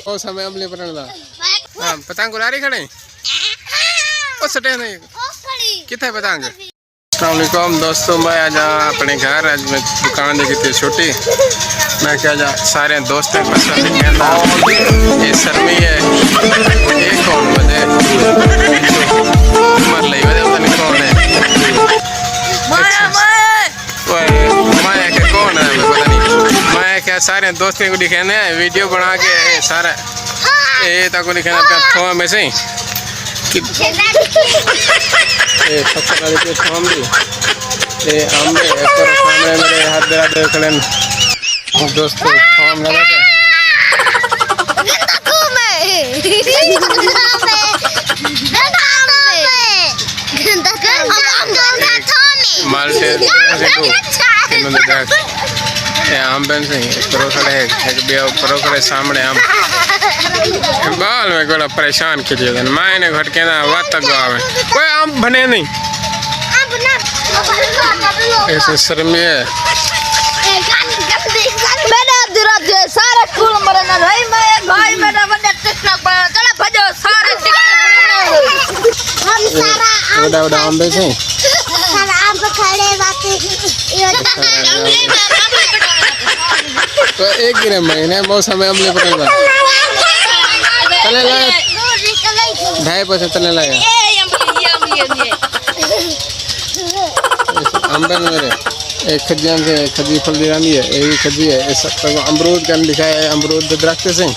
ओ समय अमले पटन दा हां पतंग गुलारी खड़े ओ सटे नहीं किथे पतंग। अस्सलाम वालेकुम दोस्तों, मैं आज अपने घर आज मैं दुकान देखी थी छोटी, मैं क्या जा सारे दोस्तों को कहना ये शर्मी है ये कौन बजे मर ले बजे पता नहीं कौन है मैं क्या कौन है पता नहीं। मैं क्या सारे दोस्तों को दिखाने वीडियो बना के सारा ये तक को दिखाना थोड़ा में से ये फसल वाले के थोम दी ये आंबे पर सामने मेरे हाथ दे दे कलन दोस्तों थोम लगाते माल्टे ये आंबे से परोखड़े एक भी परोखड़े सामने आम बाल में बड़ा परेशान कीजिए मायने घट के ना वात तक गावे कोई आम बने नहीं ऐसे शर्मी है सारा स्कूल मरना भाई मैं भाई मेरा बंदा टिकटॉक पर चला भजो सारे हम सारा बड़ा बड़ा आंबे से सारा आम खड़े बातें तो एक गिरे महीने मौसम में अमले पड़ेगा तले लाए 2.5 तले लाए आंबे मेरे एक खजियान से खजी फल दी रही है यही खजी है इस अमरूद का लिखा है अमरूद दरख्त से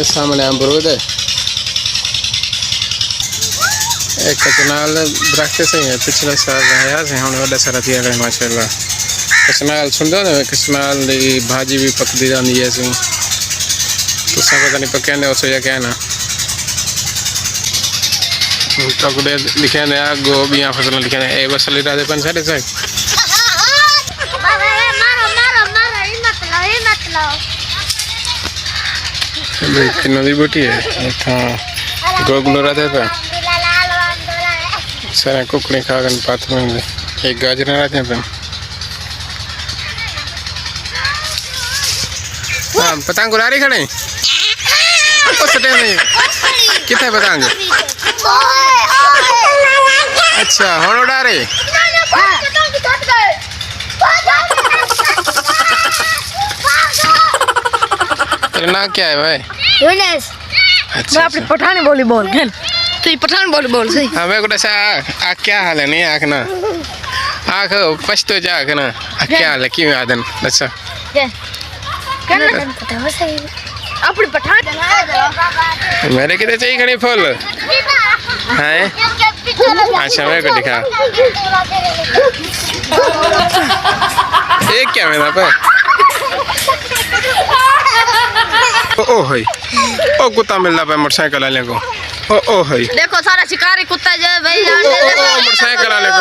इस सामने अमरूद है एक कचनाल दरख्त से है पिछले साल आया से हम बड़ा सारा दिया गया माशाल्लाह कचनाल सुन दो ना कचनाल की भाजी भी पकदी जाती है सी तो सब पता नहीं पकने ने उसो या क्या ना तकड़े लिखे ने गोबियां फसल लिखे ने ए बस लिटा दे पन सारे से नदी बोटी है हाँ गोगलो रहते पे सारे कुकड़ी खागन पात्र में एक गाजर रहते पे हाँ पतंग गुलारी खड़े ओ सटे नहीं किथे पतंग अच्छा होड़ उड़ा रहे तेरा नाम क्या है भाई यूनिस मैं अपनी पठानी बोली बोल खेल तू ही पठान बोली बोल सही हमें को ऐसा आ क्या हाल है नहीं आँख ना आँख पछतो जा आँख ना क्या हाल है क्यों आदन अच्छा पता है सही अपनी पठान मेरे कितने चाहिए खड़ी फूल हैं अच्छा मेरे को दिखा एक क्या मेरा पे ओ है ओ कुत्ता मिल रहा है मोटरसाइकिल वाले को ओ है देखो सारा शिकारी कुत्ता जो है भाई मोटरसाइकिल वाले को